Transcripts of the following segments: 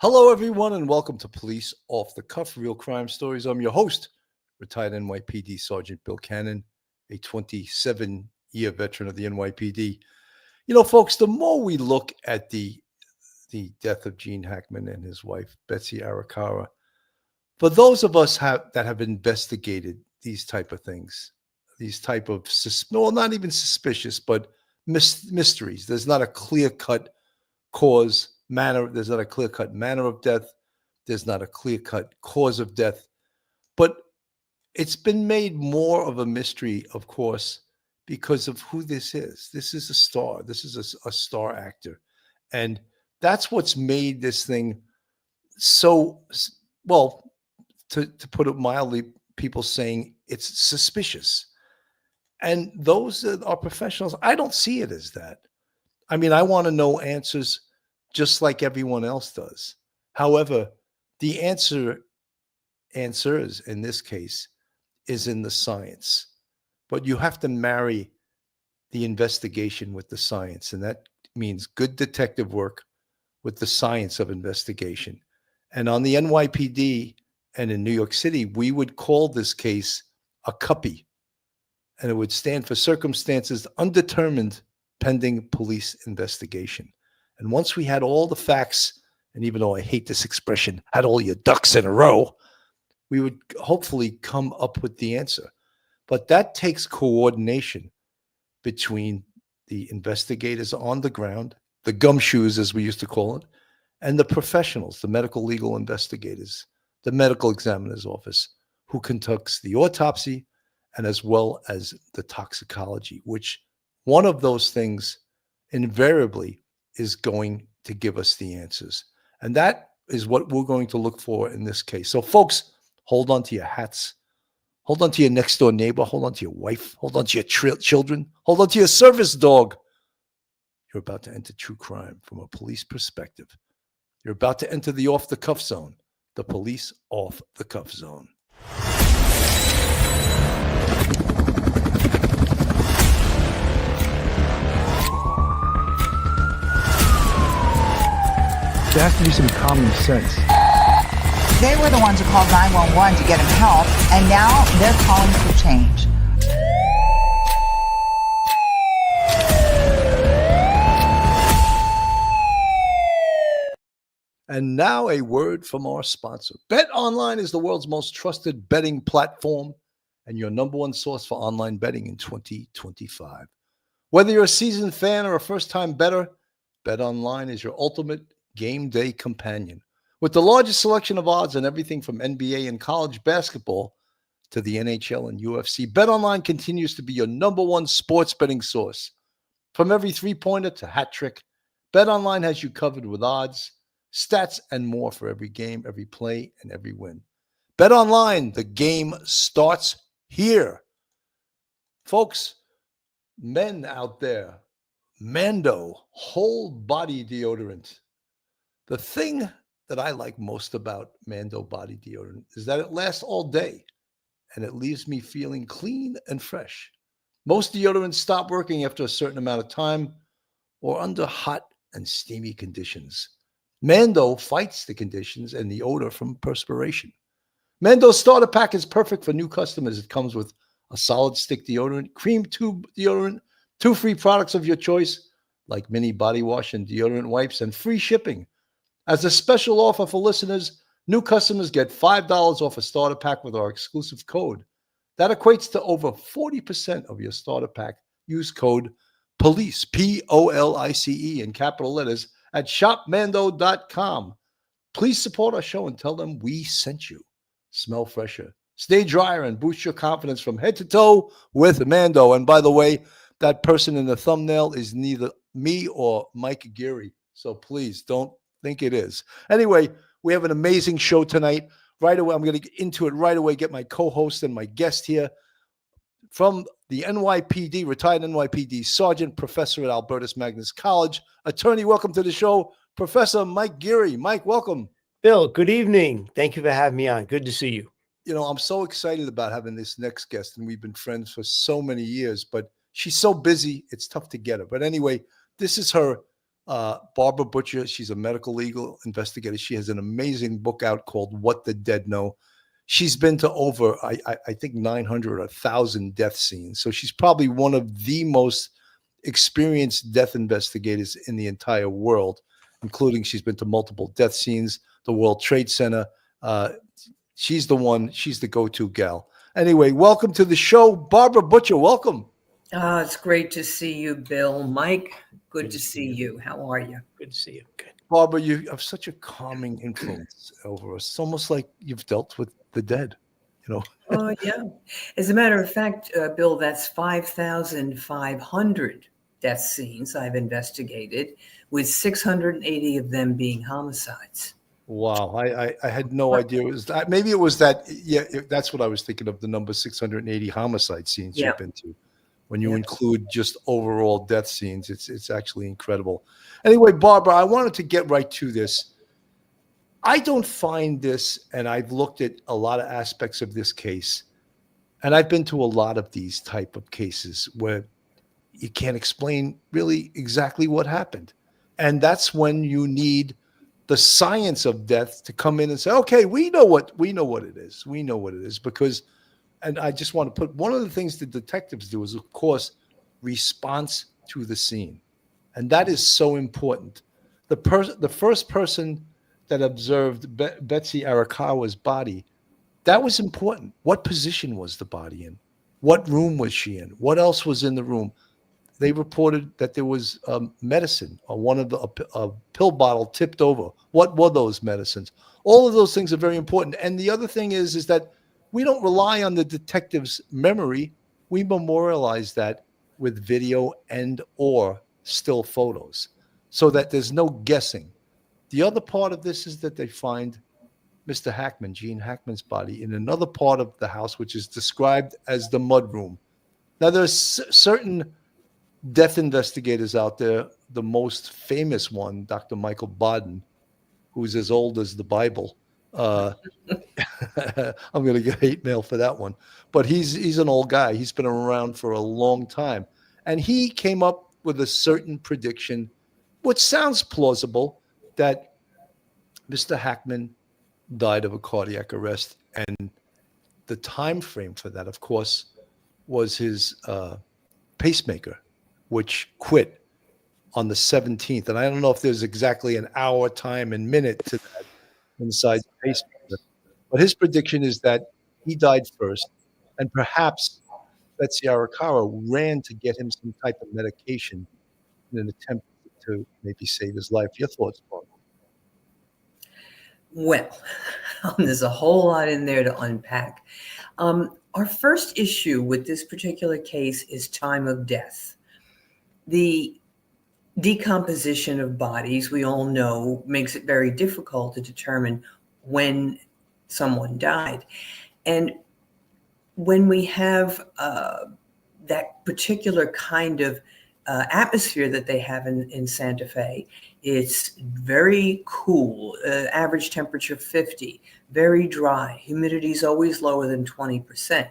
Hello, everyone, and welcome to Police Off the Cuff, Real Crime Stories. I'm your host, retired NYPD Sergeant Bill Cannon, a 27-year veteran of the NYPD. You know, folks, the more we look at the death of Gene Hackman and his wife, Betsy Arakawa, for those of us that have investigated these type of things, these type of, well, not even suspicious, but mysteries. There's not a clear-cut manner. There's not a clear-cut manner of death. There's not a clear-cut cause of death. But it's been made more of a mystery, of course, because of who this is. This is a star. This is a star actor. And that's what's made this thing so, well, to put it mildly, people saying it's suspicious. And those that are professionals, I don't see it as that. I mean, I want to know answers just like everyone else does. However, the answers in this case is in the science. But you have to marry the investigation with the science, and that means good detective work with the science of investigation. And on the NYPD and in New York City, we would call this case a CUPPY, and it would stand for circumstances undetermined pending police investigation. And once we had all the facts, and even though I hate this expression, had all your ducks in a row, we would hopefully come up with the answer. But that takes coordination between the investigators on the ground, the gumshoes, as we used to call it, and the professionals, the medical legal investigators, the medical examiner's office, who conducts the autopsy, and as well as the toxicology, which one of those things invariably is going to give us the answers. And that is what we're going to look for in this case. So folks, hold on to your hats. Hold on to your next door neighbor. Hold on to your wife. Hold on to your children. Hold on to your service dog. You're about to enter true crime from a police perspective. You're about to enter the off the cuff zone, the police off the cuff zone. There has to be some common sense. They were the ones who called 911 to get him help, and now they're calling for change. And now a word from our sponsor. BetOnline is the world's most trusted betting platform and your number one source for online betting in 2025. Whether you're a seasoned fan or a first-time bettor, BetOnline is your ultimate game day companion. With the largest selection of odds on everything from NBA and college basketball to the NHL and UFC, BetOnline continues to be your number one sports betting source. From every three-pointer to hat trick, BetOnline has you covered with odds, stats, and more for every game, every play, and every win. BetOnline, the game starts here. Folks, men out there, Mando whole body deodorant. The thing that I like most about Mando body deodorant is that it lasts all day and it leaves me feeling clean and fresh. Most deodorants stop working after a certain amount of time or under hot and steamy conditions. Mando fights the conditions and the odor from perspiration. Mando's starter pack is perfect for new customers. It comes with a solid stick deodorant, cream tube deodorant, 2 free products of your choice, like mini body wash and deodorant wipes, and free shipping. As a special offer for listeners, new customers get $5 off a starter pack with our exclusive code. That equates to over 40% of your starter pack. Use code POLICE, POLICE, in capital letters at shopmando.com. Please support our show and tell them we sent you. Smell fresher, stay drier, and boost your confidence from head to toe with Mando. And by the way, that person in the thumbnail is neither me or Mike Geary. So please don't think it is. Anyway, we have an amazing show tonight. Right away, I'm going to get into it right away, get my co-host and my guest here from the NYPD, retired NYPD Sergeant, Professor at Albertus Magnus College, attorney. Welcome to the show, Professor Mike Geary. Mike, welcome. Bill, good evening. Thank you for having me on. Good to see you. You know, I'm so excited about having this next guest, and we've been friends for so many years, but she's so busy, it's tough to get her. But anyway, this is her Barbara Butcher, she's a medical legal investigator. She has an amazing book out called What the Dead Know. She's been to over, I think, 900 or 1,000 death scenes. So she's probably one of the most experienced death investigators in the entire world, including she's been to multiple death scenes, the World Trade Center. She's the go-to gal. Anyway, welcome to the show, Barbara Butcher. Welcome. It's great to see you, Bill. Mike, good to see you. How are you? Good to see you. Good. Barbara, you have such a calming influence over us. It's almost like you've dealt with the dead, Oh, yeah. As a matter of fact, Bill, that's 5,500 death scenes I've investigated, with 680 of them being homicides. Wow. I had no idea it was that. Maybe it was that. Yeah, that's what I was thinking of, the number 680 homicide scenes you've been to. When you include just overall death scenes, it's actually incredible. Anyway, Barbara, I wanted to get right to this. I don't find this, and I've looked at a lot of aspects of this case, and I've been to a lot of these type of cases where you can't explain really exactly what happened. And that's when you need the science of death to come in and say, okay, we know what it is. We know what it is because, and I just want to put, one of the things the detectives do is, of course, response to the scene. And that is so important. The first person that observed Betsy Arakawa's body, that was important. What position was the body in? What room was she in? What else was in the room? They reported that there was medicine, or one of a pill bottle tipped over. What were those medicines? All of those things are very important. And the other thing is that we don't rely on the detective's memory. We memorialize that with video and or still photos so that there's no guessing. The other part of this is that they find Mr. Hackman, Gene Hackman's body, in another part of the house, which is described as the mudroom. Now, there's certain death investigators out there. The most famous one, Dr. Michael Baden, who's as old as the Bible. I'm going to get hate mail for that one. But he's an old guy. He's been around for a long time. And he came up with a certain prediction, which sounds plausible, that Mr. Hackman died of a cardiac arrest. And the time frame for that, of course, was his pacemaker, which quit on the 17th. And I don't know if there's exactly an hour, time, and minute to that inside the pacemaker. But his prediction is that he died first, and perhaps Betsy Arakawa ran to get him some type of medication in an attempt to maybe save his life. Your thoughts, Paul? Well, there's a whole lot in there to unpack. Our first issue with this particular case is time of death. The decomposition of bodies, we all know, makes it very difficult to determine when someone died. And when we have that particular kind of atmosphere that they have in Santa Fe, it's very cool, average temperature 50, very dry, humidity is always lower than 20%.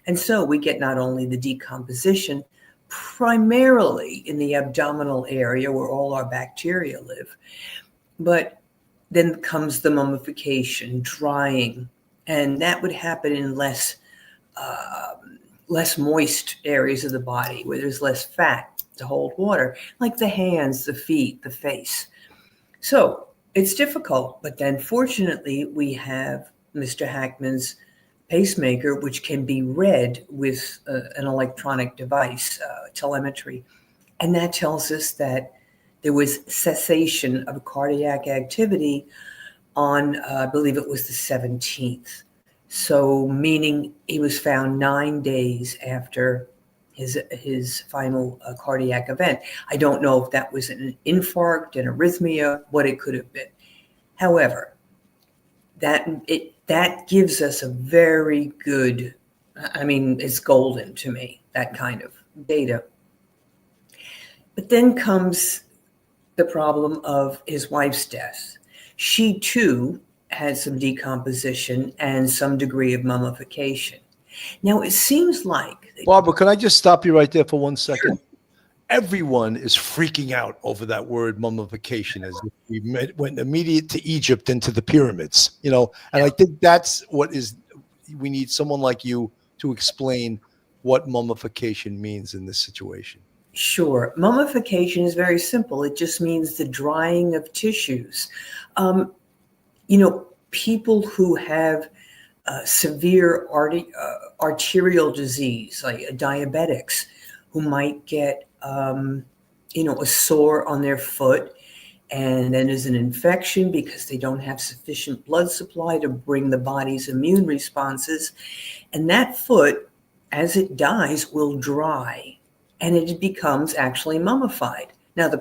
And so we get not only the decomposition, primarily in the abdominal area where all our bacteria live, but then comes the mummification, drying, and that would happen in less moist areas of the body where there's less fat to hold water, like the hands, the feet, the face. So it's difficult, but then fortunately we have Mr. Hackman's pacemaker, which can be read with an electronic device, telemetry. And that tells us that there was cessation of cardiac activity on, I believe it was the 17th. So meaning he was found 9 days after his final cardiac event. I don't know if that was an infarct, an arrhythmia, what it could have been. However, that gives us a very good, I mean, it's golden to me, that kind of data. But then comes the problem of his wife's death. She too had some decomposition and some degree of mummification. Now, it seems like... Barbara, can I just stop you right there for 1 second? Sure. everyone is freaking out over that word mummification, as if we went immediate to Egypt and to the pyramids, and I think that's what is, we need someone like you to explain what mummification means in this situation. Sure. Mummification is very simple. It just means the drying of tissues. People who have severe arterial disease, like diabetics, who might get, a sore on their foot, and then there's an infection because they don't have sufficient blood supply to bring the body's immune responses. And that foot, as it dies, will dry, and it becomes actually mummified. Now, the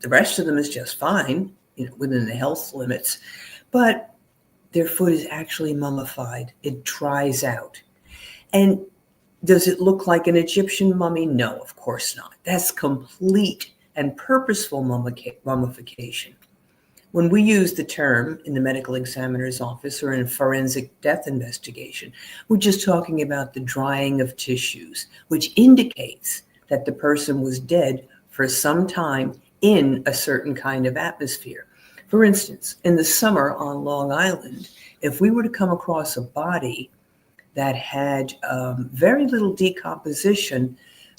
rest of them is just fine, within the health limits, but their foot is actually mummified. It dries out. And does it look like an Egyptian mummy? No, of course not. That's complete and purposeful mummification. When we use the term in the medical examiner's office or in a forensic death investigation, we're just talking about the drying of tissues, which indicates that the person was dead for some time in a certain kind of atmosphere. For instance, in the summer on Long Island, if we were to come across a body that had very little decomposition,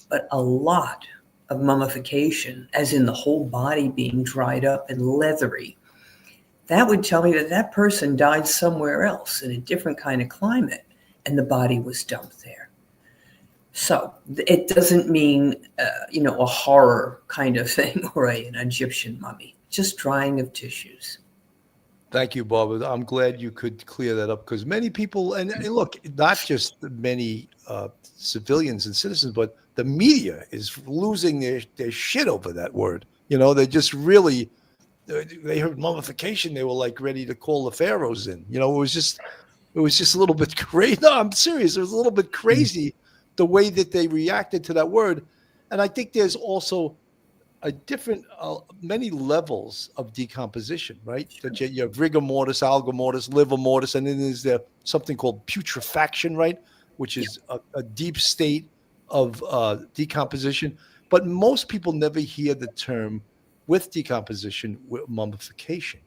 but a lot of mummification, as in the whole body being dried up and leathery, that would tell me that that person died somewhere else in a different kind of climate, and the body was dumped there. So it doesn't mean, a horror kind of thing or an Egyptian mummy, just drying of tissues. Thank you, Barbara. I'm glad you could clear that up, because many people, and look, not just many civilians and citizens, but the media is losing their shit over that word. They just really, they heard mummification, they were like ready to call the pharaohs in. It was just a little bit crazy. No, I'm serious. It was a little bit crazy the way that they reacted to that word. And I think there's also a different, many levels of decomposition, right? Sure. That you have rigor mortis, alga mortis, liver mortis, and then there's there something called putrefaction, right? Which is a deep state of decomposition. But most people never hear the term with decomposition, with mummification.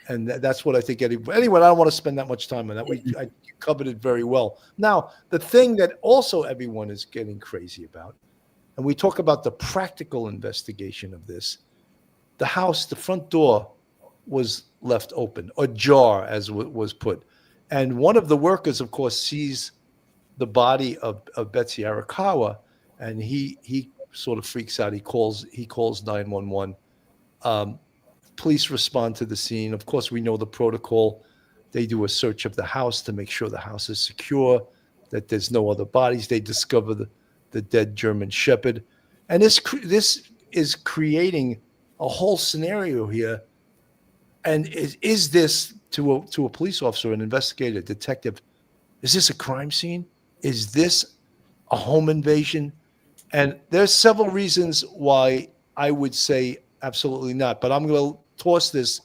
And that's what I think. Anyway, I don't want to spend that much time on that. I covered it very well. Now, the thing that also everyone is getting crazy about, and we talk about the practical investigation of this, the house, the front door was left open, ajar, as was put. And one of the workers, of course, sees the body of Betsy Arakawa, and he sort of freaks out. He calls 911. Police respond to the scene. Of course, we know the protocol. They do a search of the house to make sure the house is secure, that there's no other bodies. They discover the dead German Shepherd. And this is creating a whole scenario here. And is this, to a police officer, an investigator, detective, is this a crime scene? Is this a home invasion? And there's several reasons why I would say absolutely not. But I'm going to toss this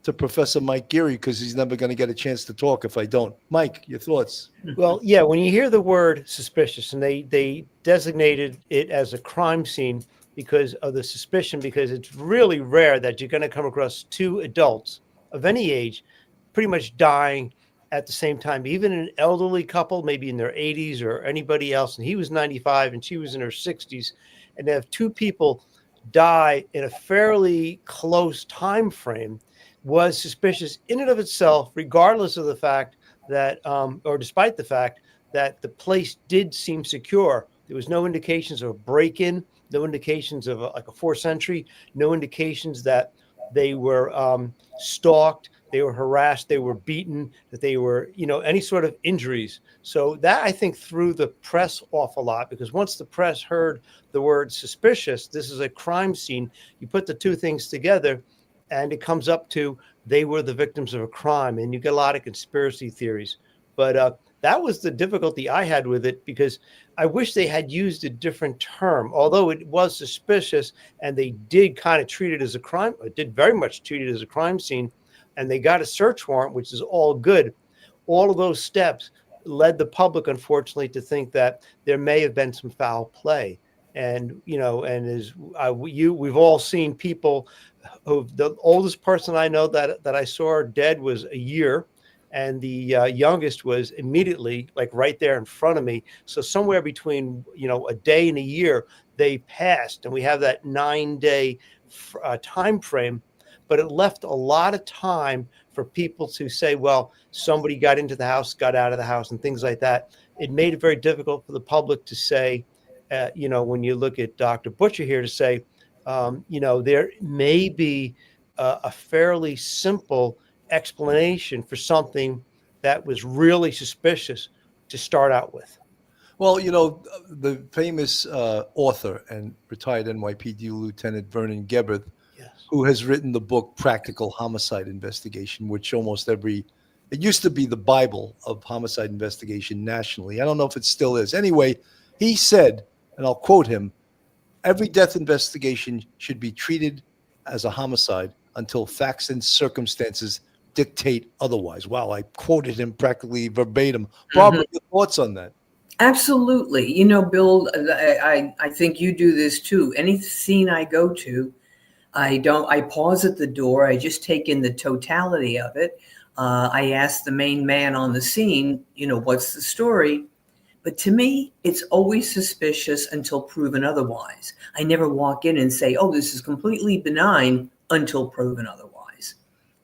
to Professor Mike Geary, because he's never going to get a chance to talk if I don't. Mike, your thoughts? Well, yeah, when you hear the word suspicious, and they designated it as a crime scene because of the suspicion, because it's really rare that you're going to come across two adults of any age pretty much dying at the same time, even an elderly couple, maybe in their 80s or anybody else, and he was 95 and she was in her 60s, and to have two people die in a fairly close time frame was suspicious in and of itself, regardless of the fact that, or despite the fact that the place did seem secure. There was no indications of a break-in, no indications of like a forced entry, no indications that they were stalked, they were harassed, they were beaten, that they were, any sort of injuries. So that, I think, threw the press off a lot, because once the press heard the word suspicious, this is a crime scene, you put the two things together, and it comes up to they were the victims of a crime, and you get a lot of conspiracy theories. But that was the difficulty I had with it, because I wish they had used a different term. Although it was suspicious, and they did kind of treat it as a crime, or did very much treat it as a crime scene, and they got a search warrant, which is all good. All of those steps led the public, unfortunately, to think that there may have been some foul play. And we've all seen people who, the oldest person I know that I saw dead was a year, and the youngest was immediately like right there in front of me. So somewhere between a day and a year they passed, and we have that 9-day time frame. But it left a lot of time for people to say, well, somebody got into the house, got out of the house, and things like that. It made it very difficult for the public to say, when you look at Dr. Butcher here, to say, there may be a fairly simple explanation for something that was really suspicious to start out with. Well, the famous author and retired NYPD Lieutenant Vernon Gebhardt, Yes. who has written the book Practical Homicide Investigation, which it used to be the Bible of homicide investigation nationally. I don't know if it still is. Anyway, he said, and I'll quote him, "Every death investigation should be treated as a homicide until facts and circumstances dictate otherwise." Wow, I quoted him practically verbatim. Barbara, your thoughts on that? Absolutely. Bill, I think you do this too. Any scene I go to, I pause at the door. I just take in the totality of it. I ask the main man on the scene, what's the story? But to me, it's always suspicious until proven otherwise. I never walk in and say, oh, this is completely benign until proven otherwise.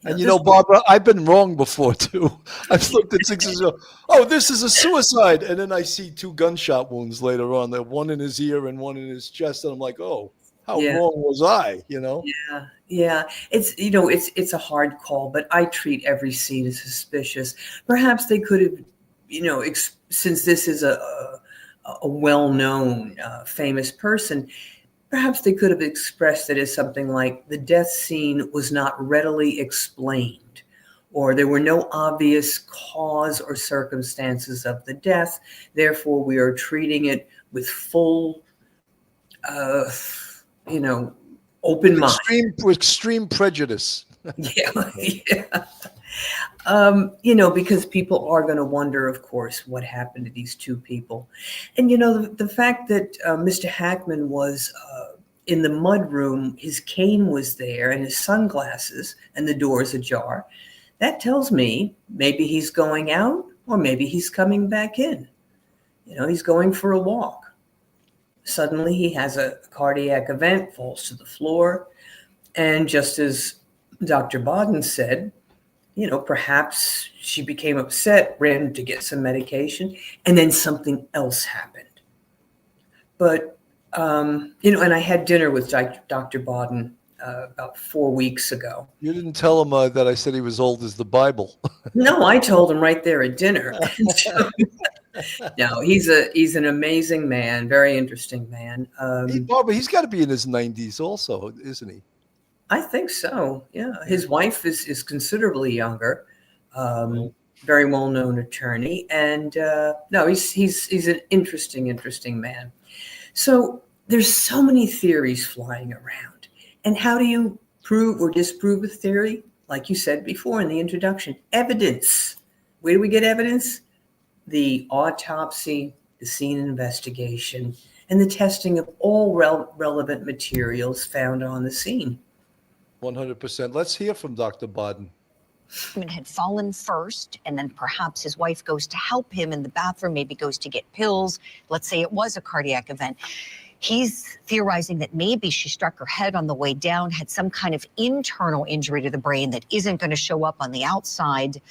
And Barbara, I've been wrong before too. I've looked at things and go, oh, this is a suicide. And then I see 2 gunshot wounds later on, one in his ear and one in his chest. And I'm like, oh, how wrong was I, Yeah. It's a hard call, but I treat every scene as suspicious. Perhaps they could have, since this is a well-known, famous person, perhaps they could have expressed it as something like the death scene was not readily explained, or there were no obvious cause or circumstances of the death. Therefore, we are treating it with full, open mind. Extreme prejudice. Yeah. Because people are going to wonder, of course, what happened to these 2 people. And, the fact that Mr. Hackman was in the mud room, his cane was there and his sunglasses and the doors ajar, that tells me maybe he's going out or maybe he's coming back in. He's going for a walk. Suddenly he has a cardiac event, falls to the floor. And just as Dr. Bodden said, perhaps she became upset, ran to get some medication, and then something else happened. But, and I had dinner with Dr. Bodden about 4 weeks ago. You didn't tell him that I said he was old as the Bible. No, I told him right there at dinner. No, he's an amazing man, very interesting man. Barbara, he's got to be in his 90s also, isn't he? I think so. Yeah, his wife is considerably younger, very well-known attorney, and no, he's an interesting man. So there's so many theories flying around, and how do you prove or disprove a theory? Like you said before in the introduction, evidence. Where do we get evidence? The autopsy, the scene investigation, and the testing of all relevant materials found on the scene. 100%. Let's hear from Dr. Bodden. Had fallen first, and then perhaps his wife goes to help him in the bathroom, maybe goes to get pills. Let's say it was a cardiac event. He's theorizing that maybe she struck her head on the way down, had some kind of internal injury to the brain that isn't going to show up on the outside,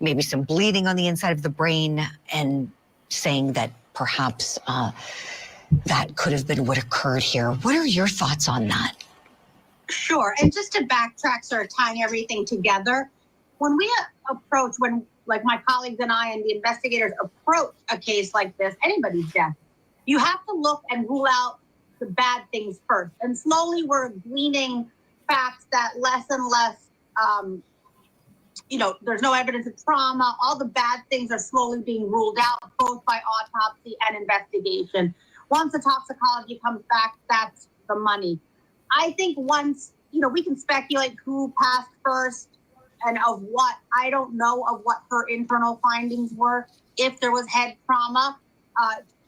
maybe some bleeding on the inside of the brain, and saying that perhaps that could have been what occurred here. What are your thoughts on that? Sure. And just to backtrack, sort of tying everything together, when we like my colleagues and I and the investigators approach a case like this, anybody's death, you have to look and rule out the bad things first. And slowly we're gleaning facts that less and less, there's no evidence of trauma. All the bad things are slowly being ruled out, both by autopsy and investigation. Once the toxicology comes back, that's the money. I think once, we can speculate who passed first and of what. I don't know of what her internal findings were. If there was head trauma,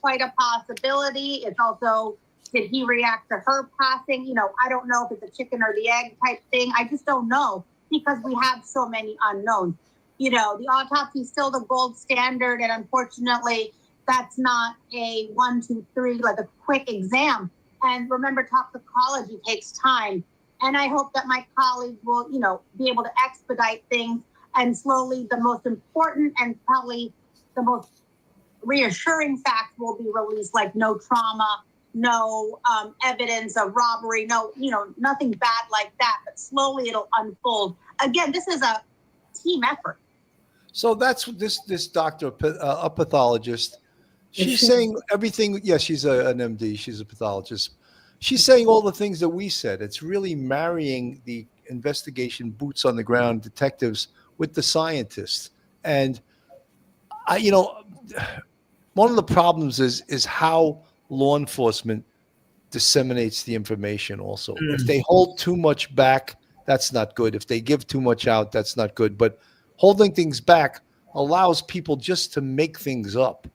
quite a possibility. It's also Did he react to her passing? You know, I don't know if it's a chicken or the egg type thing. I just don't know because we have so many unknowns. You know, the autopsy is still the gold standard, and unfortunately, that's not a 1, 2, 3, like a quick exam. And remember, toxicology takes time. And I hope that my colleagues will, you know, be able to expedite things, and slowly the most important and probably the most reassuring facts will be released, like no trauma, no evidence of robbery, no, you know, nothing bad like that. But slowly it'll unfold. Again, this is a team effort. So that's this doctor, a pathologist. She's saying everything. Yes, she's an MD. She's a pathologist. She's saying all the things that we said. It's really marrying the investigation, boots on the ground detectives with the scientists. And you know, one of the problems is how law enforcement disseminates the information also. If they hold too much back, that's not good. If they give too much out, that's not good. But holding things back allows people just to make things up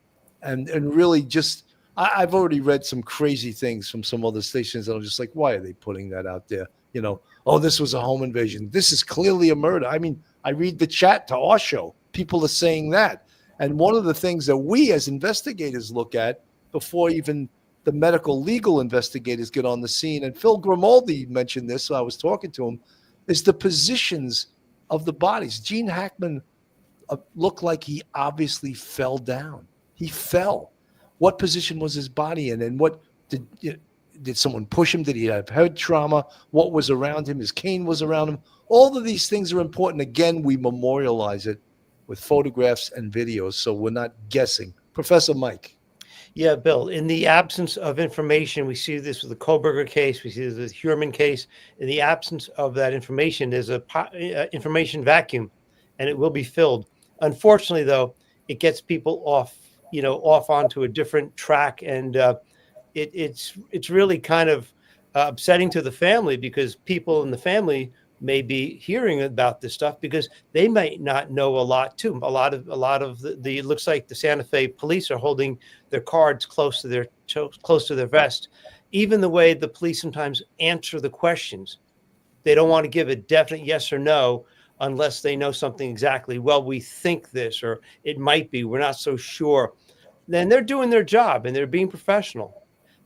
and really just, I've already read some crazy things from some other stations that I'm just like, why are they putting that out there? You know, oh, this was a home invasion. This is clearly a murder. I mean, I read the chat to our show. People are saying that. And one of the things that we as investigators look at before even the medical legal investigators get on the scene, and Phil Grimaldi mentioned this, so I was talking to him, is the positions of the bodies. Gene Hackman looked like he obviously fell down. He fell. What position was his body in? And what did someone push him? Did he have head trauma? What was around him? His cane was around him. All of these things are important. Again, we memorialize it with photographs and videos, so we're not guessing. Professor Mike. Yeah, Bill, in the absence of information, we see this with the Kohlberger case, we see this with the Huerman case. In the absence of that information, there's a information vacuum, and it will be filled. Unfortunately, though, it gets people off onto a different track, and it's really kind of upsetting to the family, because people in the family may be hearing about this stuff because they might not know a lot too. A lot of the it looks like the Santa Fe police are holding their cards close to their vest. Even the way the police sometimes answer the questions, they don't want to give a definite yes or no unless they know something exactly. Well, we think this, or it might be, we're not so sure. Then they're doing their job and they're being professional.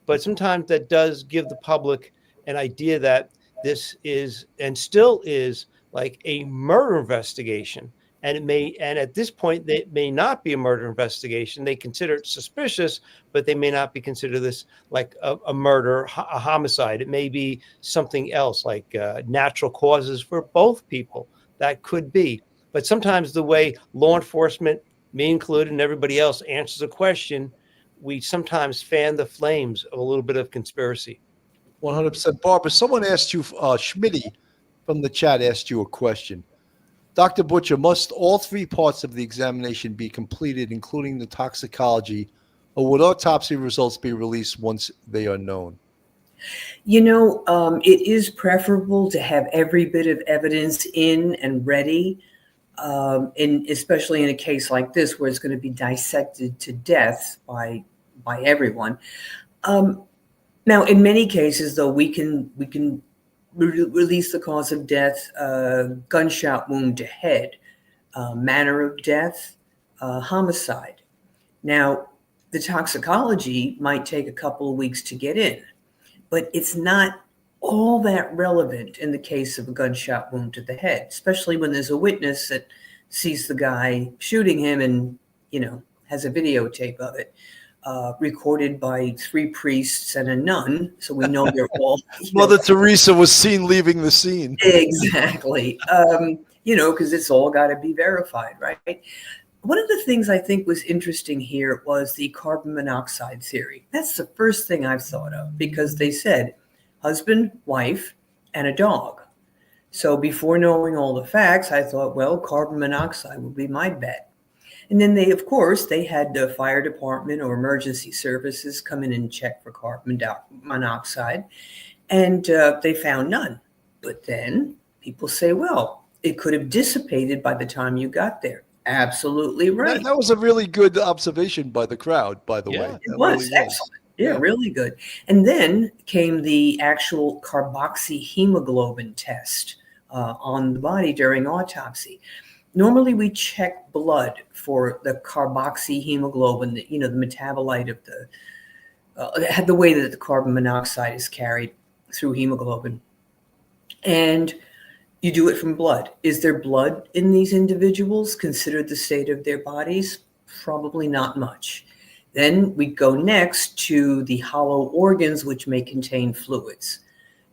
But sometimes that does give the public an idea that this is and still is like a murder investigation. And at this point, it may not be a murder investigation. They consider it suspicious, but they may not be considered this like a murder, a homicide. It may be something else, like natural causes for both people. That could be. But sometimes the way law enforcement, me included, and everybody else answers a question, we sometimes fan the flames of a little bit of conspiracy. 100%. Barbara, someone asked you, Schmitty from the chat asked you a question. Dr. Butcher, must all three parts of the examination be completed, including the toxicology, or would autopsy results be released once they are known? You know, it is preferable to have every bit of evidence in and ready, especially in a case like this where it's going to be dissected to death by everyone. Now, in many cases, though, we can release the cause of death, gunshot wound to head, manner of death, homicide. Now, the toxicology might take a couple of weeks to get in, but it's not all that relevant in the case of a gunshot wound to the head, especially when there's a witness that sees the guy shooting him and, has a videotape of it. Recorded by 3 priests and a nun, so we know they're all. Mother Teresa was seen leaving the scene. Exactly. Because it's all got to be verified, right? One of the things I think was interesting here was the carbon monoxide theory. That's the first thing I've thought of, because they said husband, wife, and a dog. So before knowing all the facts, I thought, well, carbon monoxide would be my bet. And then they had the fire department or emergency services come in and check for carbon monoxide, and they found none. But then people say, well, it could have dissipated by the time you got there. Absolutely right. That was a really good observation by the crowd, by the way. It was excellent. Yeah, Yeah. really good. And then came the actual carboxyhemoglobin test on the body during autopsy. Normally, we check blood for the carboxyhemoglobin, the metabolite of the way that the carbon monoxide is carried through hemoglobin. And you do it from blood. Is there blood in these individuals considered the state of their bodies? Probably not much. Then we go next to the hollow organs, which may contain fluids.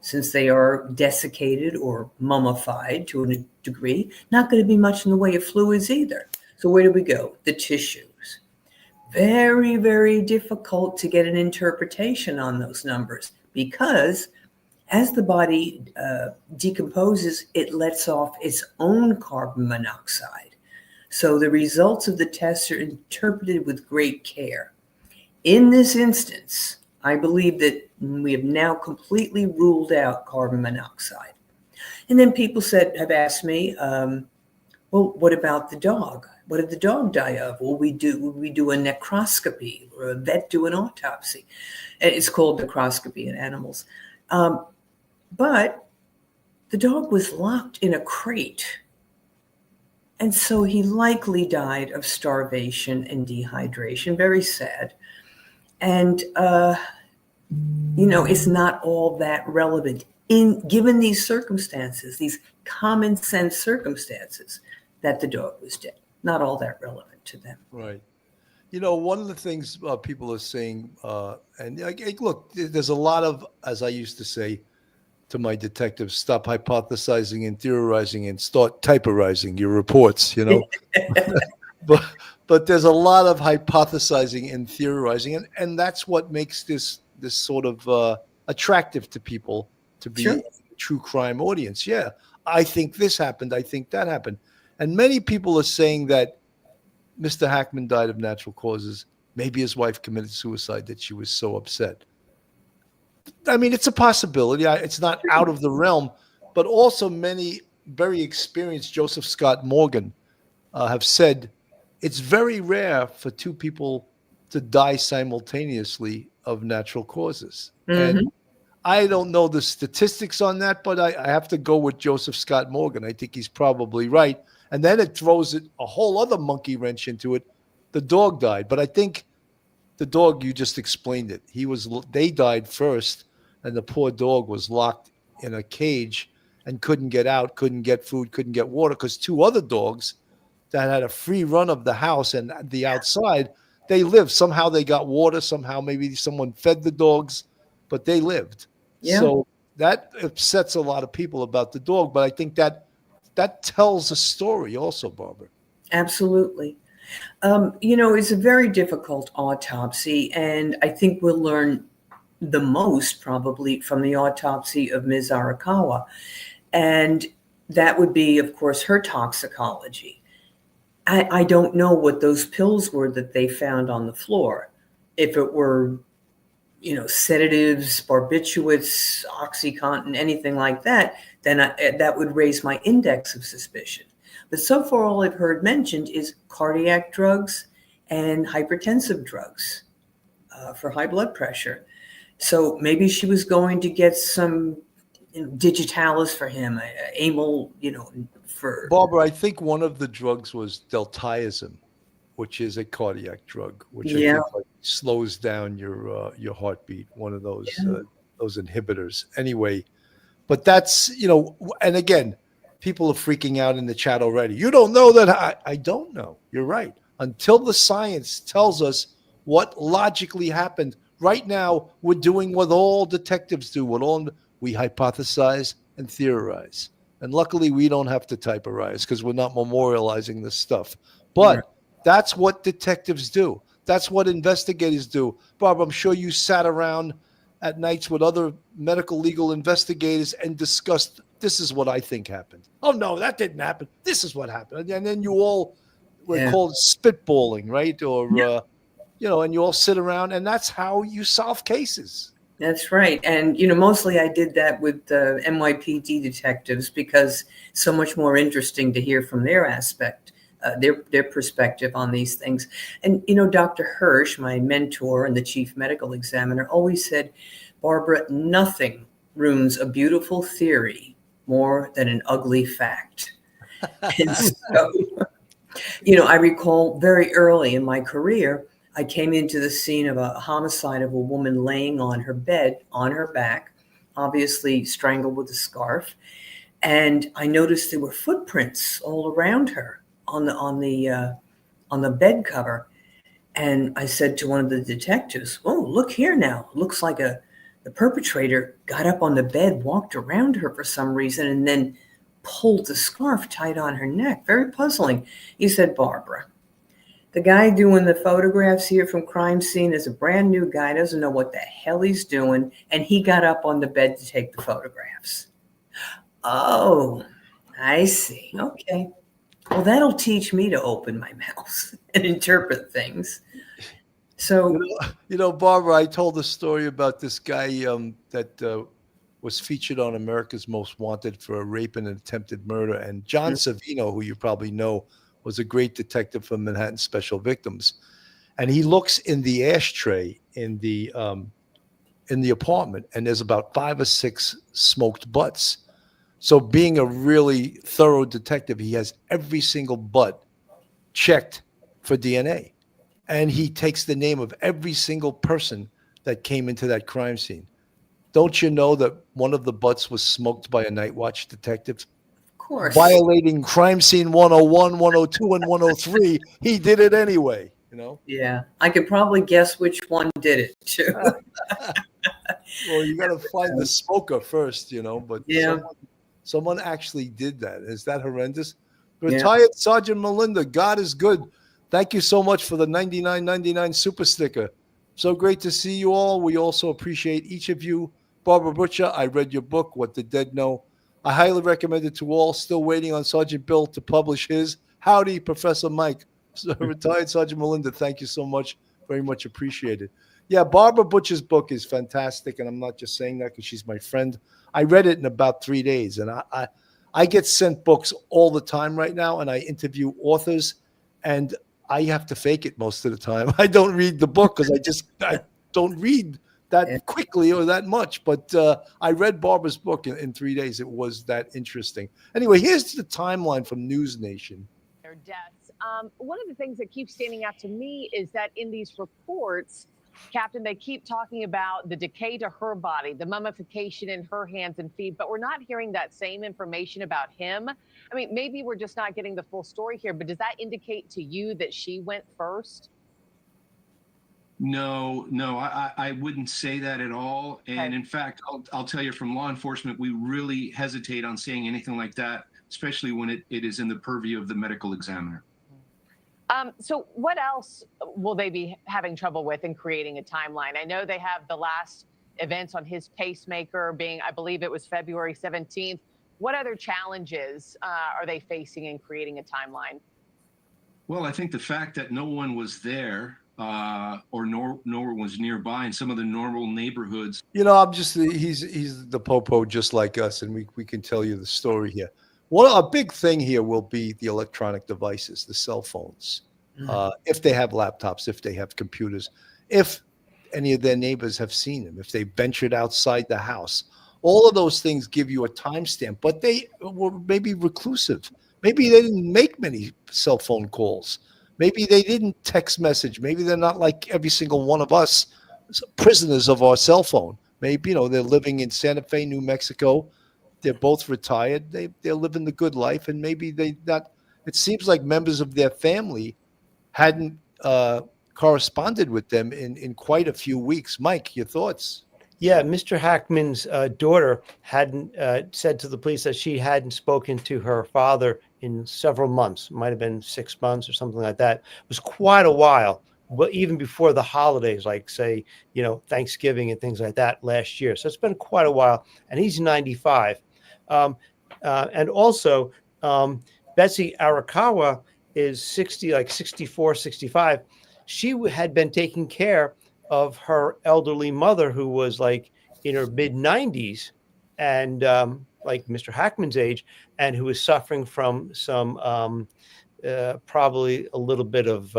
Since they are desiccated or mummified to a degree, not going to be much in the way of fluids either. So where do we go? The tissues. Very, very difficult to get an interpretation on those numbers because as the body decomposes, it lets off its own carbon monoxide. So the results of the tests are interpreted with great care. In this instance, I believe that we have now completely ruled out carbon monoxide. And then people have asked me, well, what about the dog? What did the dog die of? Will we do a necroscopy or a vet do an autopsy? It's called necroscopy in animals. But the dog was locked in a crate. And so he likely died of starvation and dehydration. Very sad. And, it's not all that relevant given these circumstances, these common sense circumstances that the dog was dead. Not all that relevant to them. Right. One of the things people are saying, and look, there's a lot of, as I used to say to my detectives, stop hypothesizing and theorizing and start typerizing your reports, but there's a lot of hypothesizing and theorizing, and that's what makes this sort of attractive to people to be Sure. a true crime audience. Yeah, I think this happened. I think that happened. And many people are saying that Mr. Hackman died of natural causes. Maybe his wife committed suicide that she was so upset. I mean, it's a possibility. It's not out of the realm, but also many very experienced, Joseph Scott Morgan, have said it's very rare for two people to die simultaneously of natural causes. Mm-hmm. And I don't know the statistics on that, but I have to go with Joseph Scott Morgan. I think he's probably right. And then it throws a whole other monkey wrench into it. The dog died, but I think the dog, you just explained it. They died first, and the poor dog was locked in a cage and couldn't get out, couldn't get food, couldn't get water, because two other dogs that had a free run of the house and the outside, they lived. Somehow they got water. Somehow maybe someone fed the dogs, but they lived. Yeah. So that upsets a lot of people about the dog, but I think that tells a story also, Barbara. Absolutely. It's a very difficult autopsy, and I think we'll learn the most probably from the autopsy of Ms. Arakawa. And that would be, of course, her toxicology. I don't know what those pills were that they found on the floor. If it were, sedatives, barbiturates, OxyContin, anything like that, then that would raise my index of suspicion. But so far, all I've heard mentioned is cardiac drugs and hypertensive drugs for high blood pressure. So maybe she was going to get some digitalis for him, amyl, for... Barbara, I think one of the drugs was deltiazem, which is a cardiac drug, which I think slows down your heartbeat. One of those inhibitors. Anyway, but that's and again, people are freaking out in the chat already. You don't know that. I don't know. You're right. Until the science tells us what logically happened. Right now, we're doing what all detectives do. We hypothesize and theorize. And luckily, we don't have to typerize because we're not memorializing this stuff. But that's what detectives do. That's what investigators do. Bob, I'm sure you sat around at nights with other medical legal investigators and discussed, this is what I think happened. Oh, no, that didn't happen. This is what happened. And then you all were called spitballing, right? Or, and you all sit around, and that's how you solve cases. That's right. And, mostly I did that with NYPD detectives because so much more interesting to hear from their aspect their perspective on these things. And, you know, Dr. Hirsch, my mentor and the chief medical examiner, always said, Barbara, nothing ruins a beautiful theory more than an ugly fact. And so, you know, I recall very early in my career, I came into the scene of a homicide of a woman laying on her bed, on her back, obviously strangled with a scarf. And I noticed there were footprints all around her on the bed cover. And I said to one of the detectives, "Oh, look here now. Looks like the perpetrator got up on the bed, walked around her for some reason, and then pulled the scarf tight on her neck." Very puzzling. He said, "Barbara, the guy doing the photographs here from crime scene is a brand new guy, doesn't know what the hell he's doing, and he got up on the bed to take the photographs." Oh, I see. Okay. Well, that'll teach me to open my mouth and interpret things. So, Barbara, I told a story about this guy that was featured on America's Most Wanted for a rape and an attempted murder. And John Savino, who you probably know, was a great detective for Manhattan Special Victims. And he looks in the ashtray in the apartment, and there's about 5 or 6 smoked butts. So being a really thorough detective, he has every single butt checked for DNA. And he takes the name of every single person that came into that crime scene. Don't you know that one of the butts was smoked by a night watch detective? of course. Violating crime scene 101, 102, and 103. He did it anyway, Yeah, I could probably guess which one did it too. Well, you got to find the smoker first, but Yeah. someone actually did that. Is that horrendous? Yeah. Retired Sergeant Melinda, God is good. Thank you so much for the $99.99 super sticker. So great to see you all. We also appreciate each of you. Barbara Butcher, I read your book, What the Dead Know. I highly recommend it to all. Still waiting on Sergeant Bill to publish his. Howdy, Professor Mike. Retired Sergeant Melinda, thank you so much. Very much appreciated. Yeah, Barbara Butcher's book is fantastic, and I'm not just saying that because she's my friend. I read it in about 3 days, and I get sent books all the time right now, and I interview authors, and I have to fake it most of the time. I don't read the book because I don't read that quickly or that much. But I read Barbara's book in 3 days. It was that interesting. Anyway, here's the timeline from News Nation. Their deaths. One of the things that keeps standing out to me is that in these reports, Captain, they keep talking about the decay to her body, the mummification in her hands and feet, but we're not hearing that same information about him. I mean, maybe we're just not getting the full story here, but does that indicate to you that she went first? No, I wouldn't say that at all. And in fact, I'll tell you from law enforcement, we really hesitate on saying anything like that, especially when it is in the purview of the medical examiner. So what else will they be having trouble with in creating a timeline? I know they have the last events on his pacemaker being, I believe it was February 17th. What other challenges are they facing in creating a timeline? Well, I think the fact that no one was there or nor was nearby in some of the normal neighborhoods. I'm just, he's the popo just like us, and we can tell you the story here. Well, a big thing here will be the electronic devices, the cell phones. If they have laptops, if they have computers, if any of their neighbors have seen them, if they ventured outside the house. All of those things give you a timestamp, but they were maybe reclusive. Maybe they didn't make many cell phone calls. Maybe they didn't text message. Maybe they're not like every single one of us, prisoners of our cell phone. Maybe, they're living in Santa Fe, New Mexico. They're both retired. They're living the good life, and maybe it seems like members of their family hadn't corresponded with them in quite a few weeks. Mike, your thoughts? Yeah, Mr. Hackman's daughter hadn't said to the police that she hadn't spoken to her father in several months. Might have been 6 months or something like that. It was quite a while, but even before the holidays, like say, Thanksgiving and things like that last year. So it's been quite a while, and he's 95. And also, Betsy Arakawa is 60, like 64, 65. She had been taking care of her elderly mother, who was like in her mid 90s and like Mr. Hackman's age, and who was suffering from some probably a little bit of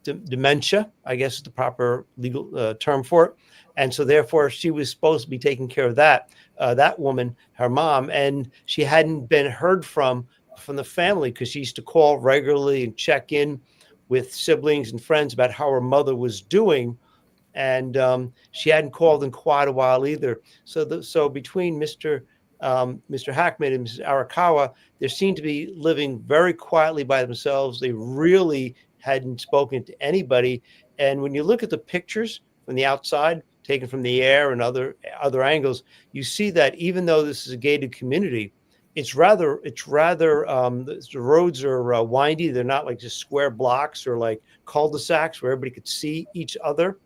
dementia, I guess is the proper legal term for it. And so therefore she was supposed to be taking care of that woman, her mom, and she hadn't been heard from the family because she used to call regularly and check in with siblings and friends about how her mother was doing. And she hadn't called in quite a while either. So between Mr. Hackman and Mrs. Arakawa, they seemed to be living very quietly by themselves. They really hadn't spoken to anybody. And when you look at the pictures from the outside, taken from the air and other angles, you see that even though this is a gated community, the roads are windy. They're not like just square blocks or like cul-de-sacs where everybody could see each other.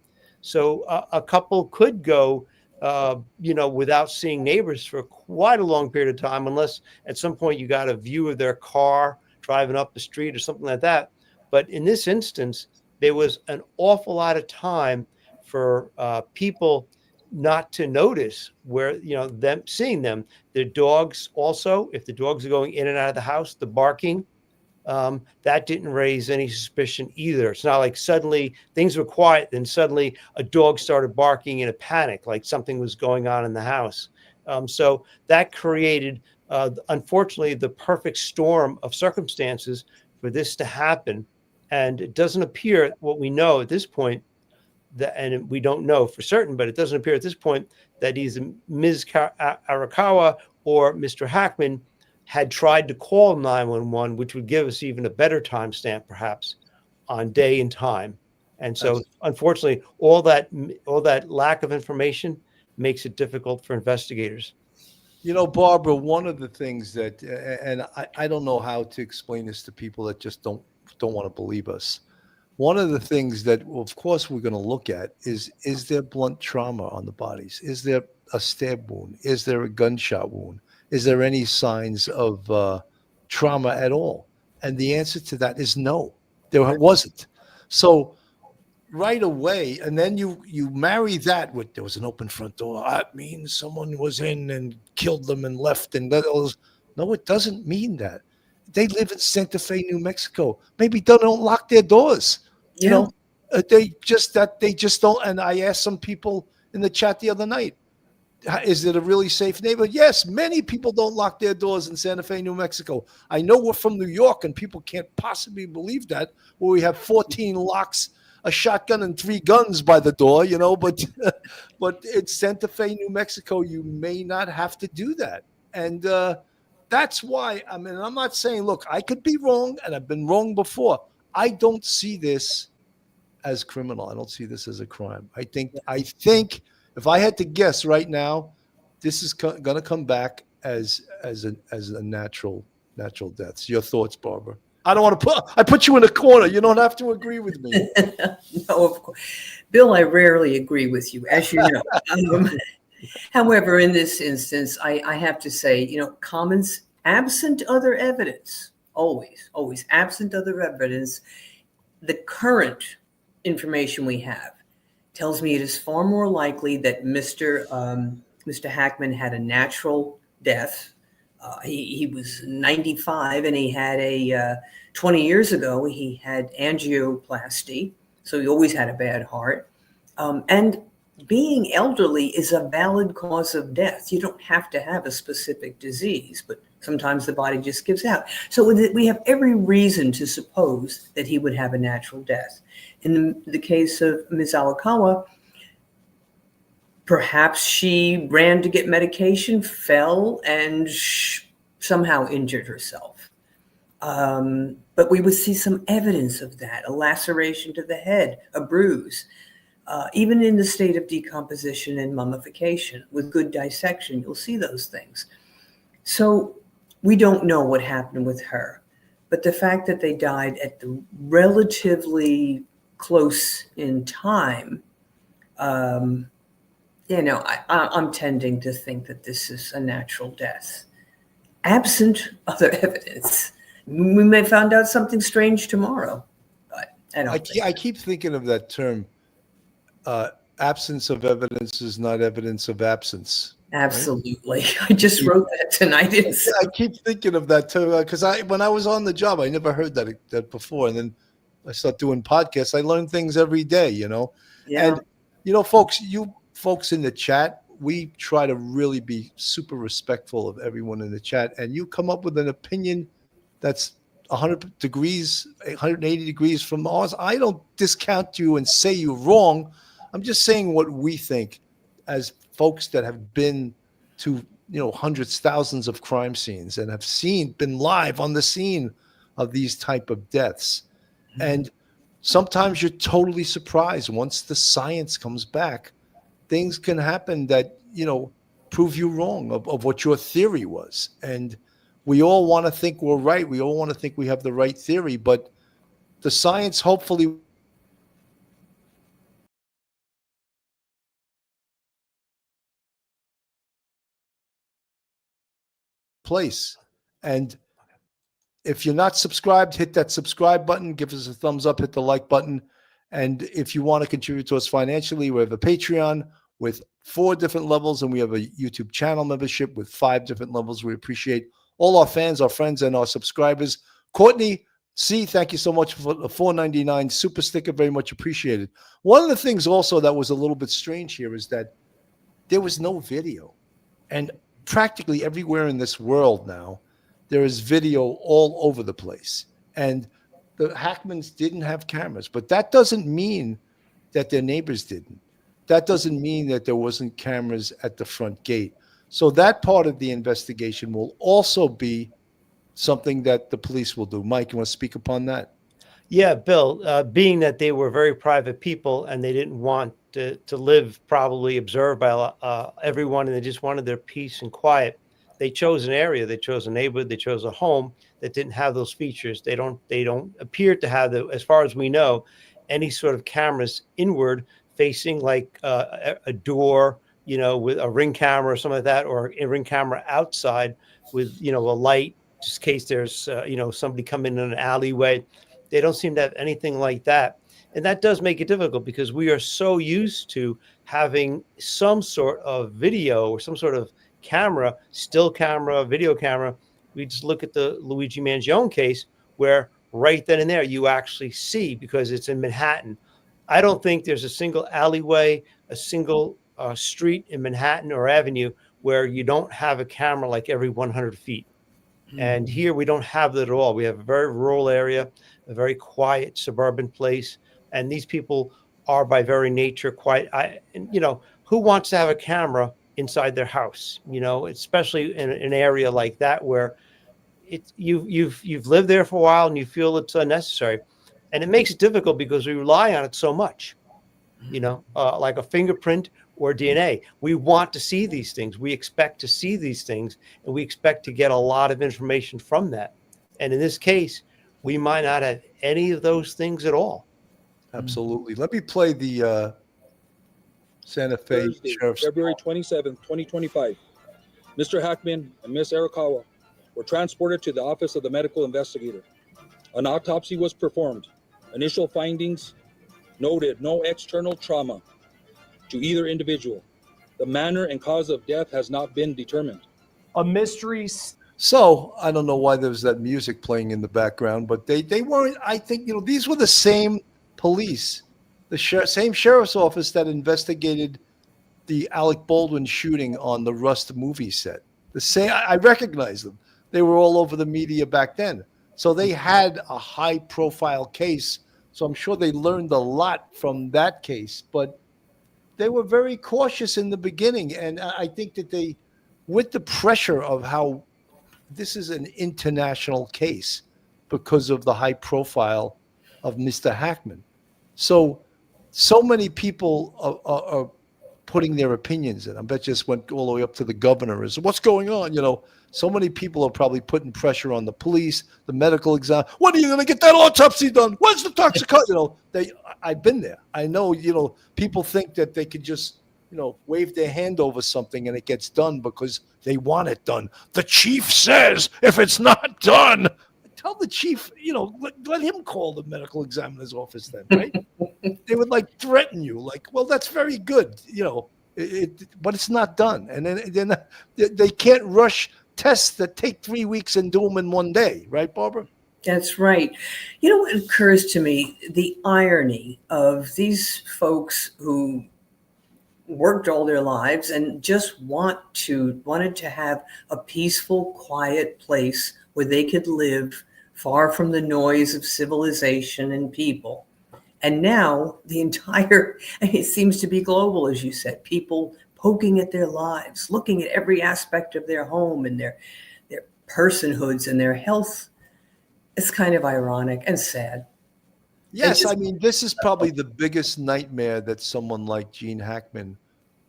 So a couple could go, without seeing neighbors for quite a long period of time, unless at some point you got a view of their car driving up the street or something like that. But in this instance, there was an awful lot of time for people not to notice where, them seeing them. Their dogs also, if the dogs are going in and out of the house, the barking, that didn't raise any suspicion either. It's not like suddenly things were quiet, then suddenly a dog started barking in a panic, like something was going on in the house. So that created, unfortunately, the perfect storm of circumstances for this to happen. And it doesn't appear, what we know at this point, and we don't know for certain, but it doesn't appear at this point that either Ms. Arakawa or Mr. Hackman had tried to call 911, which would give us even a better timestamp, perhaps, on day and time. And so, unfortunately, all that lack of information makes it difficult for investigators. Barbara, one of the things that, and I don't know how to explain this to people that just don't want to believe us. One of the things that, of course, we're going to look at is there blunt trauma on the bodies? Is there a stab wound? Is there a gunshot wound? Is there any signs of trauma at all? And the answer to that is no, there wasn't. So right away, and then you marry that with there was an open front door. That means someone was in and killed them and left. And that was, no, it doesn't mean that. They live in Santa Fe, New Mexico. Maybe they don't lock their doors. Yeah. They just don't. And I asked some people in the chat the other night, is it a really safe neighborhood? Yes, many people don't lock their doors in Santa Fe, New Mexico. I know we're from New York and people can't possibly believe that, where we have 14 locks, a shotgun and 3 guns by the door, but it's Santa Fe, New Mexico. You may not have to do that. And that's why, I'm not saying, look, I could be wrong and I've been wrong before. I don't see this as criminal. I don't see this as a crime. I think if I had to guess right now, this is going to come back as a natural death. Your thoughts, Barbara? I don't want to I put you in a corner. You don't have to agree with me. No, of course. Bill, I rarely agree with you, as you know. However, in this instance, I have to say, comments absent other evidence, always absent other evidence, the current information we have tells me it is far more likely that Mr. Hackman had a natural death. He was 95 and he had 20 years ago, he had angioplasty. So he always had a bad heart. And being elderly is a valid cause of death. You don't have to have a specific disease, but sometimes the body just gives out. So we have every reason to suppose that he would have a natural death. In the case of Ms. Arakawa, perhaps she ran to get medication, fell, and somehow injured herself. But we would see some evidence of that, a laceration to the head, a bruise. Even in the state of decomposition and mummification, with good dissection, you'll see those things. So we don't know what happened with her. But the fact that they died at the relatively close in time, I'm tending to think that this is a natural death. Absent other evidence, we may find out something strange tomorrow. But I keep thinking of that term. Absence of evidence is not evidence of absence. Absolutely. I just wrote that tonight. It's, I keep thinking of that too, because when I was on the job, I never heard that before, and then I start doing podcasts. I learn things every day, yeah. And folks, you folks in the chat, we try to really be super respectful of everyone in the chat, and you come up with an opinion that's 180 degrees from ours. I don't discount you and say you're wrong. I'm just saying what we think as folks that have been to hundreds, thousands of crime scenes and have been live on the scene of these type of deaths. And sometimes you're totally surprised once the science comes back. Things can happen that prove you wrong of what your theory was. And we all want to think we're right. We all want to think we have the right theory, but the science hopefully place. And if you're not subscribed, hit that subscribe button, give us a thumbs up, hit the like button. And if you want to contribute to us financially, we have a Patreon with 4 different levels, and we have a YouTube channel membership with 5 different levels. We appreciate all our fans, our friends, and our subscribers. Courtney C, thank you so much for the $4.99 super sticker. Very much appreciated. One of the things also that was a little bit strange here is that there was no video. And practically everywhere in this world now, there is video all over the place. And the Hackmans didn't have cameras, but that doesn't mean that their neighbors didn't. That doesn't mean that there wasn't cameras at the front gate. So that part of the investigation will also be something that the police will do. Mike, you want to speak upon that? Yeah, Bill, being that they were very private people and they didn't want to live probably observed by everyone, and they just wanted their peace and quiet, they chose an area, they chose a neighborhood, they chose a home that didn't have those features. They don't appear to have, as far as we know, any sort of cameras inward facing like a door, with a ring camera or something like that, or a ring camera outside with, a light, just in case there's, somebody coming in an alleyway. They don't seem to have anything like that. And that does make it difficult because we are so used to having some sort of video or some sort of camera, still camera, video camera. We just look at the Luigi Mangione case where right then and there you actually see, because it's in Manhattan. I don't think there's a single alleyway, a single street in Manhattan or Avenue where you don't have a camera like every 100 feet. And here we don't have that at all. We have a very rural area, a very quiet suburban place. And these people are by very nature quiet. Who wants to have a camera inside their house? Especially in an area like that where you've lived there for a while and you feel it's unnecessary. And it makes it difficult because we rely on it so much, like a fingerprint or DNA. We want to see these things. We expect to see these things, and we expect to get a lot of information from that. And in this case, we might not have any of those things at all. Absolutely. Let me play the Santa Fe Thursday, Sheriff's. February 27th, 2025. Mr. Hackman and Ms. Arakawa were transported to the office of the medical investigator. An autopsy was performed. Initial findings noted no external trauma to either individual. The manner and cause of death has not been determined. A mystery. So I don't know why there was that music playing in the background, but they weren't. I think these were the same police, the same sheriff's office that investigated the Alec Baldwin shooting on the Rust movie set. The same. I recognize them. They were all over the media back then. So they had a high-profile case. So I'm sure they learned a lot from that case, but they were very cautious in the beginning. And I think that with the pressure of how this is an international case because of the high profile of Mr. Hackman. So many people are putting their opinions in. I bet just went all the way up to the governor is what's going on. So many people are probably putting pressure on the police, the medical exam. When are you going to get that autopsy done? When's the toxicology? I've been there. I know, people think that they could just, wave their hand over something and it gets done because they want it done. The chief says if it's not done, tell the chief, let him call the medical examiner's office then, right? They would threaten you well, that's very good. But it's not done. And then they can't rush tests that take 3 weeks and do them in one day. Right, Barbara? That's right. You know what occurs to me? The irony of these folks who worked all their lives and just wanted to have a peaceful, quiet place where they could live far from the noise of civilization and people. And now it seems to be global, as you said, people poking at their lives, looking at every aspect of their home and their personhoods and their health. It's kind of ironic and sad. Yes, I mean, this is probably the biggest nightmare that someone like Gene Hackman,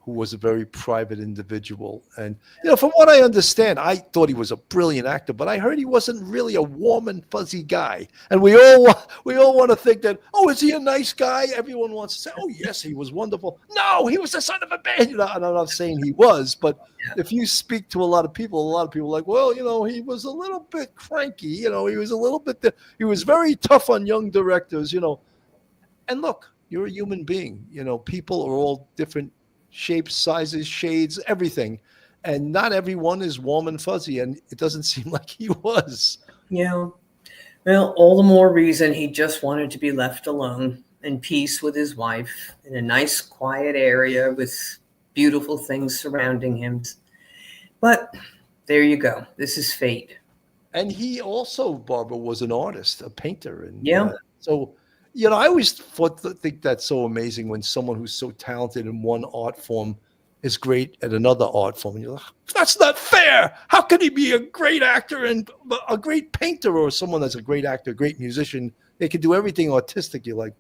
who was a very private individual. And, from what I understand, I thought he was a brilliant actor, but I heard he wasn't really a warm and fuzzy guy. And we all want to think that, oh, is he a nice guy? Everyone wants to say, oh, yes, he was wonderful. No, he was the son of a bitch. And I'm not saying he was, but if you speak to a lot of people are like, well, he was a little bit cranky. He was a little bit, he was very tough on young directors, And look, you're a human being. People are all different shapes, sizes, shades, everything. And not everyone is warm and fuzzy. And it doesn't seem like he was. Yeah. Well, all the more reason he just wanted to be left alone in peace with his wife in a nice, quiet area with beautiful things surrounding him. But there you go. This is fate. And he also, Barbara, was an artist, a painter. And so I always think that's so amazing when someone who's so talented in one art form is great at another art form. And you're like, that's not fair. How can he be a great actor and a great painter, or someone that's a great actor, great musician? They can do everything artistic. You're like,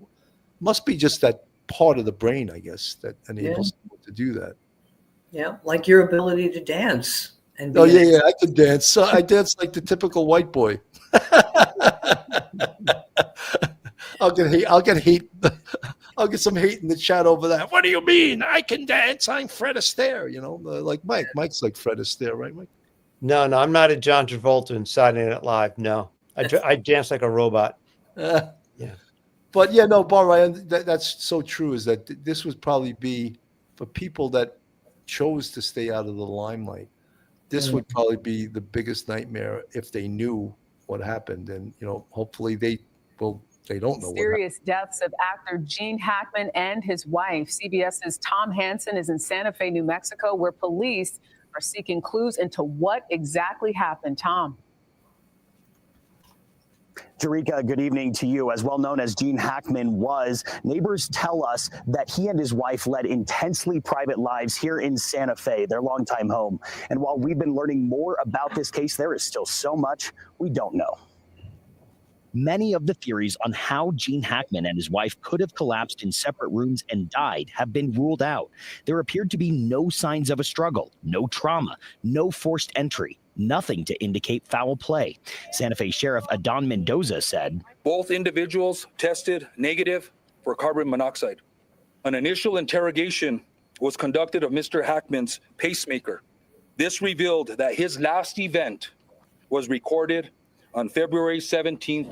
must be just that part of the brain, I guess, that enables someone to do that. Yeah, like your ability to dance. And I could dance. I dance like the typical white boy. I'll get hate. I'll get some hate in the chat over that. What do you mean? I can dance. I'm Fred Astaire. Like Mike. Mike's like Fred Astaire, right, Mike? No, I'm not a John Travolta in Saturday Night Live. No, I dance like a robot. Yeah. But no, Barbara, that's so true. Is that this would probably be for people that chose to stay out of the limelight. This would probably be the biggest nightmare if they knew what happened, and hopefully they don't know. Serious deaths of actor Gene Hackman and his wife. CBS's Tom Hansen is in Santa Fe, New Mexico, where police are seeking clues into what exactly happened. Tom. Jerika, good evening to you. As well known as Gene Hackman was, neighbors tell us that he and his wife led intensely private lives here in Santa Fe, their longtime home. And while we've been learning more about this case, there is still so much we don't know. Many of the theories on how Gene Hackman and his wife could have collapsed in separate rooms and died have been ruled out. There appeared to be no signs of a struggle, no trauma, no forced entry, nothing to indicate foul play. Santa Fe Sheriff Adon Mendoza said, both individuals tested negative for carbon monoxide. An initial interrogation was conducted of Mr. Hackman's pacemaker. This revealed that his last event was recorded on February 17th.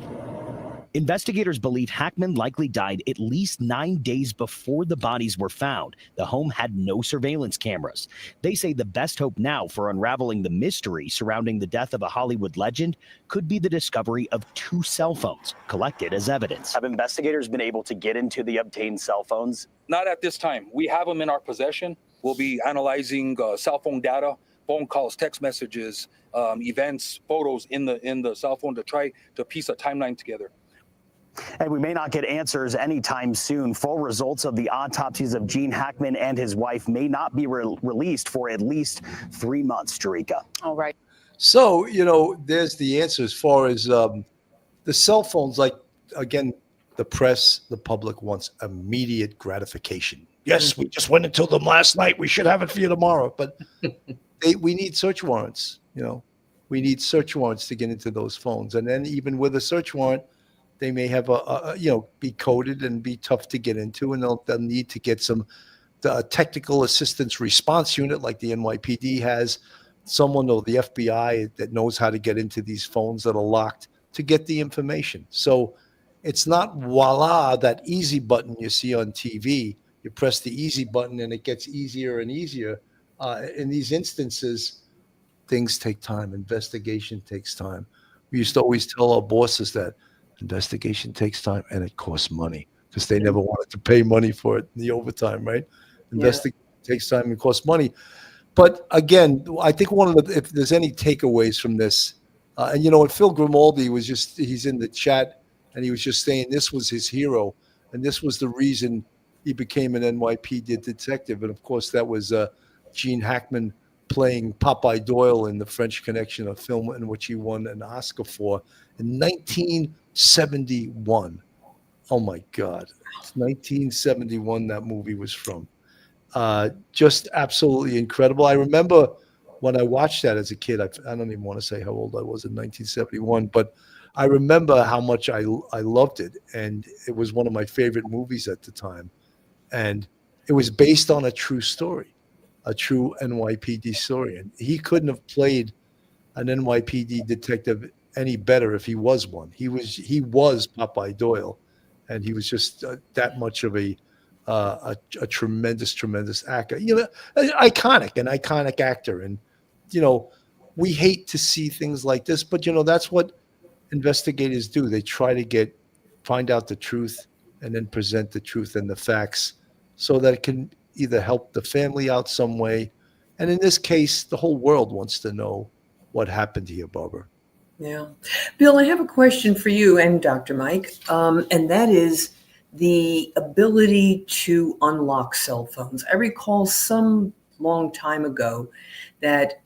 Investigators believe Hackman likely died at least 9 days before the bodies were found. The home had no surveillance cameras. They say the best hope now for unraveling the mystery surrounding the death of a Hollywood legend could be the discovery of 2 cell phones collected as evidence. Have investigators been able to get into the obtained cell phones? Not at this time. We have them in our possession. We'll be analyzing cell phone data, phone calls, text messages, events, photos in the cell phone to try to piece a timeline together. And we may not get answers anytime soon. Full results of the autopsies of Gene Hackman and his wife may not be released for at least 3 months, Jerika. All right. So, there's the answer as far as the cell phones. Like, again, the press, the public wants immediate gratification. Yes, we just went into them last night. We should have it for you tomorrow. But we need search warrants, We need search warrants to get into those phones. And then even with a search warrant, they may have be coded and be tough to get into, and they'll need to get some technical assistance response unit like the NYPD has, someone or the FBI that knows how to get into these phones that are locked to get the information. So it's not voila, that easy button you see on TV. you press the easy button and it gets easier and easier. In these instances, things take time. Investigation takes time. We used to always tell our bosses that investigation takes time and it costs money because they never wanted to pay money for it in the overtime, right? Investigation takes time and costs money. But again, I think if there's any takeaways from this, and you know what, Phil Grimaldi he's in the chat and he was just saying this was his hero and this was the reason he became an NYPD detective. And of course, that was Gene Hackman playing Popeye Doyle in The French Connection, a film in which he won an Oscar for in 1971. Oh my God. It's 1971 that movie was from. Just absolutely incredible. I remember when I watched that as a kid, I don't even want to say how old I was in 1971, but I remember how much I loved it. And it was one of my favorite movies at the time. And it was based on a true story, a true NYPD story. And he couldn't have played an NYPD detective any better if he was one. He was Popeye Doyle, and he was just that much of a tremendous actor. You know, an iconic actor. And you know, we hate to see things like this, but you know, that's what investigators do. They try to find out the truth and then present the truth and the facts so that it can either help the family out some way. And in this case, the whole world wants to know what happened here, Barbara. Yeah. Bill, I have a question for you and Dr. Mike, and that is the ability to unlock cell phones. I recall some long time ago that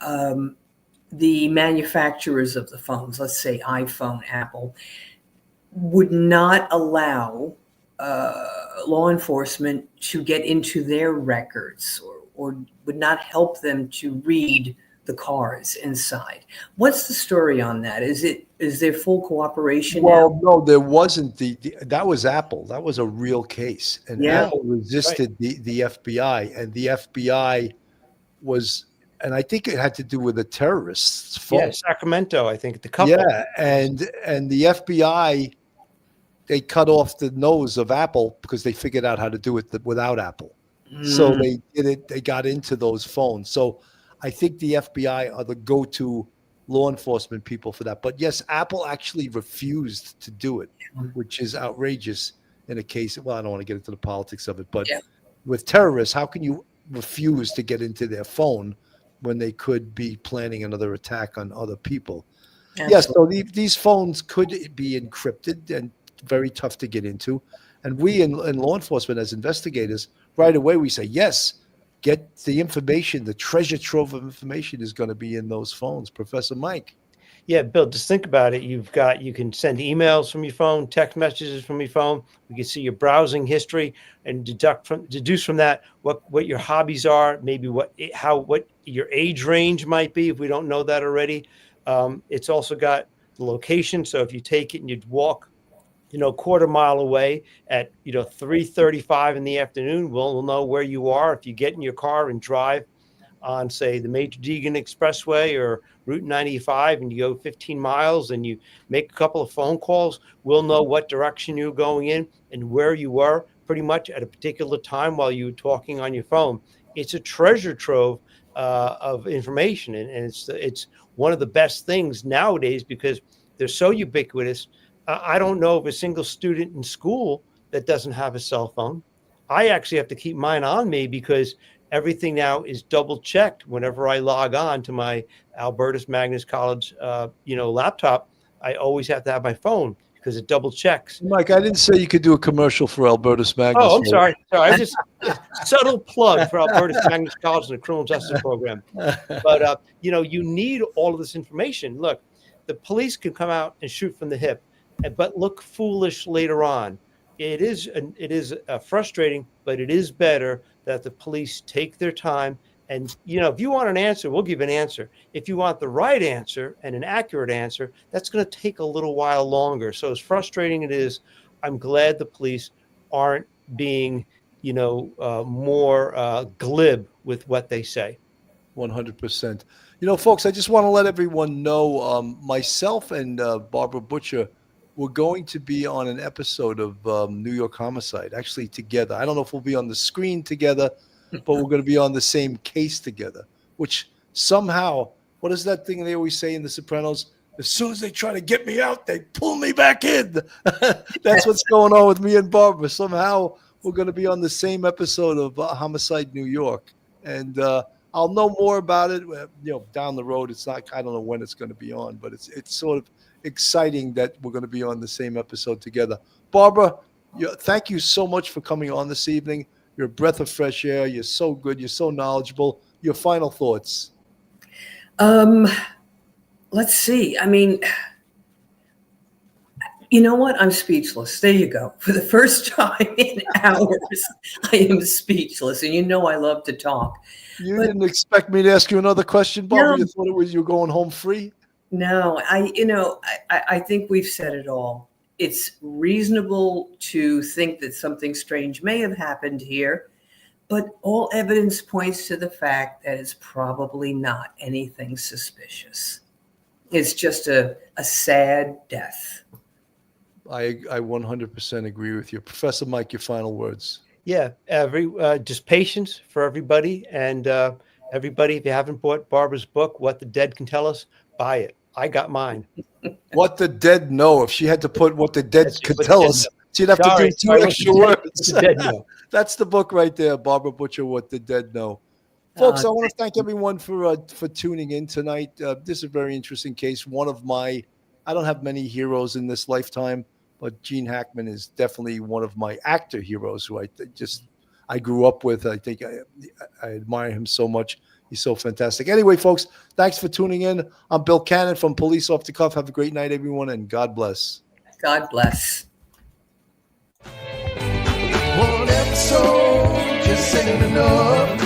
the manufacturers of the phones, let's say iPhone, Apple, would not allow law enforcement to get into their records or would not help them to read the cars inside. What's the story on that? Is there full cooperation Well, now? no, there wasn't. That was Apple. That was a real case. And Yeah. Apple resisted the FBI, and the FBI was, and I think it had to do with the terrorists' phone. Yeah, Sacramento, I think, the couple. Yeah, and the FBI, they cut off the nose of Apple because they figured out how to do it without Apple. So they did it. They got into those phones. So I think the FBI are the go-to law enforcement people for that. But yes, Apple actually refused to do it, which is outrageous in a case. Well, I don't want to get into the politics of it, but with terrorists, how can you refuse to get into their phone when they could be planning another attack on other people? Yes, so these phones could be encrypted and very tough to get into. And we in law enforcement as investigators, right away we say, yes, get the information. The treasure trove of information is going to be in those phones. Professor Mike. Yeah, Bill, just think about it. You can send emails from your phone, text messages from your phone. We can see your browsing history and deduce from that what your hobbies are, maybe what your age range might be if we don't know that already. It's also got the location. So if you take it and you'd walk, quarter mile away at 3:35 in the afternoon, we'll know where you are. If you get in your car and drive on, say, the Major Deegan Expressway or Route 95 and you go 15 miles and you make a couple of phone calls, we'll know what direction you're going in and where you were pretty much at a particular time while you were talking on your phone. It's a treasure trove of information, and it's one of the best things nowadays because they're so ubiquitous. I don't know of a single student in school that doesn't have a cell phone. I actually have to keep mine on me because everything now is double checked. Whenever I log on to my Albertus Magnus College, laptop, I always have to have my phone because it double checks. Mike, I didn't say you could do a commercial for Albertus Magnus. Oh, I'm sorry. I just subtle plug for Albertus Magnus College and the criminal justice program. But you need all of this information. Look, the police can come out and shoot from the hip, but look foolish later on. It is frustrating, but it is better that the police take their time. And, if you want an answer, we'll give an answer. If you want the right answer and an accurate answer, that's going to take a little while longer. So as frustrating it is, I'm glad the police aren't being, more glib with what they say. 100%. Folks, I just want to let everyone know myself and Barbara Butcher we're going to be on an episode of New York Homicide, actually together. I don't know if we'll be on the screen together, but we're going to be on the same case together, which somehow, what is that thing they always say in The Sopranos? As soon as they try to get me out, they pull me back in. That's what's going on with me and Barbara. Somehow we're going to be on the same episode of Homicide New York. And I'll know more about it, down the road. It's not, I don't know when it's going to be on, but it's sort of exciting that we're going to be on the same episode together. Barbara, thank you so much for coming on this evening. You're a breath of fresh air. You're so good. You're so knowledgeable. Your final thoughts. Let's see. I mean, you know what? I'm speechless. There you go. For the first time in hours, I am speechless. And I love to talk. You didn't expect me to ask you another question, Barbara? No. You thought it was you were going home free? No, I think we've said it all. It's reasonable to think that something strange may have happened here, but all evidence points to the fact that it's probably not anything suspicious. It's just a sad death. I 100% agree with you. Professor Mike, your final words. Yeah, just patience for everybody. And everybody, if you haven't bought Barbara's book, What the Dead Can Tell Us, buy it. I got mine. What the Dead Know. If she had to put What the Dead Could Tell Us, she'd have to do 2 extra words. That's the book right there, Barbara Butcher, What the Dead Know. Folks, I want to thank everyone for tuning in tonight. This is a very interesting case. One of I don't have many heroes in this lifetime, but Gene Hackman is definitely one of my actor heroes who I grew up with. I think I admire him so much. He's so fantastic. Anyway, folks, thanks for tuning in. I'm Bill Cannon from Police Off the Cuff. Have a great night, everyone, and God bless. God bless. One episode just ain't enough.